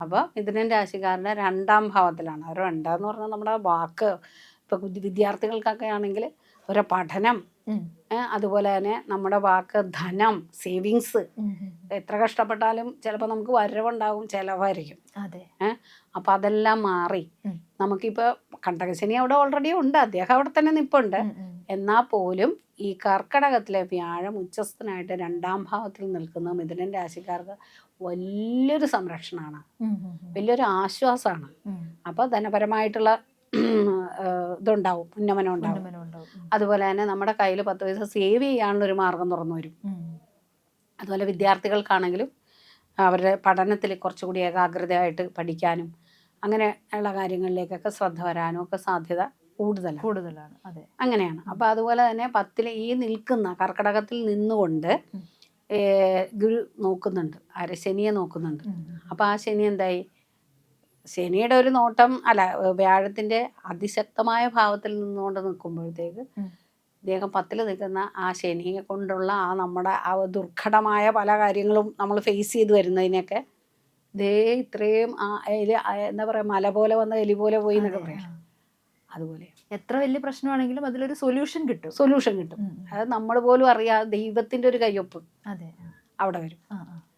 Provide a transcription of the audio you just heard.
അപ്പോൾ മിഥുനൻ രാശിക്കാരുടെ 2ാം ഭാവത്തിലാണ്. അവർ 2 എന്ന് പറഞ്ഞാൽ നമ്മുടെ വാക്ക്, ഇപ്പോൾ വിദ്യാർത്ഥികൾക്കൊക്കെ ആണെങ്കിൽ ഒരു പഠനം, അതുപോലെ തന്നെ നമ്മുടെ വാക്ക്, ധനം, സേവിങ്സ്. എത്ര കഷ്ടപ്പെട്ടാലും ചിലപ്പോൾ നമുക്ക് വരവുണ്ടാകും, ചിലവായിരിക്കും. അതെ. അപ്പം അതെല്ലാം മാറി നമുക്കിപ്പോൾ കണ്ടകശനി അവിടെ ഓൾറെഡി ഉണ്ട്, അദ്ദേഹം അവിടെ തന്നെ നിൽപ്പുണ്ട്. എന്നാൽ പോലും ഈ കർക്കടകത്തിലെ വ്യാഴം ഉച്ചസ്ഥനായിട്ട് 2ാം ഭാവത്തിൽ നിൽക്കുന്ന മിഥുനൻ രാശിക്കാർക്ക് വലിയൊരു സംരക്ഷണമാണ്, വലിയൊരു ആശ്വാസമാണ്. അപ്പോൾ ധനപരമായിട്ടുള്ള ഇതുണ്ടാവും, ഉന്നമനം ഉണ്ടാവും. അതുപോലെ തന്നെ നമ്മുടെ കയ്യിൽ 10 പൈസ സേവ് ചെയ്യാനുള്ളൊരു മാർഗം തുറന്നു വരും. അതുപോലെ വിദ്യാർത്ഥികൾക്കാണെങ്കിലും അവരുടെ പഠനത്തിൽ കുറച്ചുകൂടി ഏകാഗ്രതയായിട്ട് പഠിക്കാനും അങ്ങനെ ഉള്ള കാര്യങ്ങളിലേക്കൊക്കെ ശ്രദ്ധ വരാനും ഒക്കെ സാധ്യത കൂടുതലാണ്. അതെ, അങ്ങനെയാണ്. അപ്പോൾ അതുപോലെ തന്നെ 10ൽ ഈ നിൽക്കുന്ന കർക്കടകത്തിൽ നിന്നുകൊണ്ട് ഗുരു നോക്കുന്നുണ്ട്, ശനിയെ നോക്കുന്നുണ്ട്. അപ്പോൾ ആ ശനി എന്തായി, ശനിയുടെ ഒരു നോട്ടം അല്ല, വ്യാഴത്തിൻ്റെ അതിശക്തമായ ഭാവത്തിൽ നിന്നുകൊണ്ട് നിൽക്കുമ്പോഴത്തേക്ക് അദ്ദേഹം 10ൽ നിൽക്കുന്ന ആ ശനിയെ കൊണ്ടുള്ള നമ്മുടെ ആ ദുർഘടമായ പല കാര്യങ്ങളും നമ്മൾ ഫേസ് ചെയ്ത് വരുന്നതിനൊക്കെ ഇത്രയും എന്താ പറയുക, മല പോലെ വന്ന എലി പോലെ പോയി എന്നൊക്കെ പറയാം. അതുപോലെ എത്ര വലിയ പ്രശ്നമാണെങ്കിലും അതിലൊരു സൊല്യൂഷൻ കിട്ടും. അത് നമ്മൾ പോലും അറിയാതെ ദൈവത്തിൻ്റെ ഒരു കയ്യൊപ്പ് അവിടെ വരും.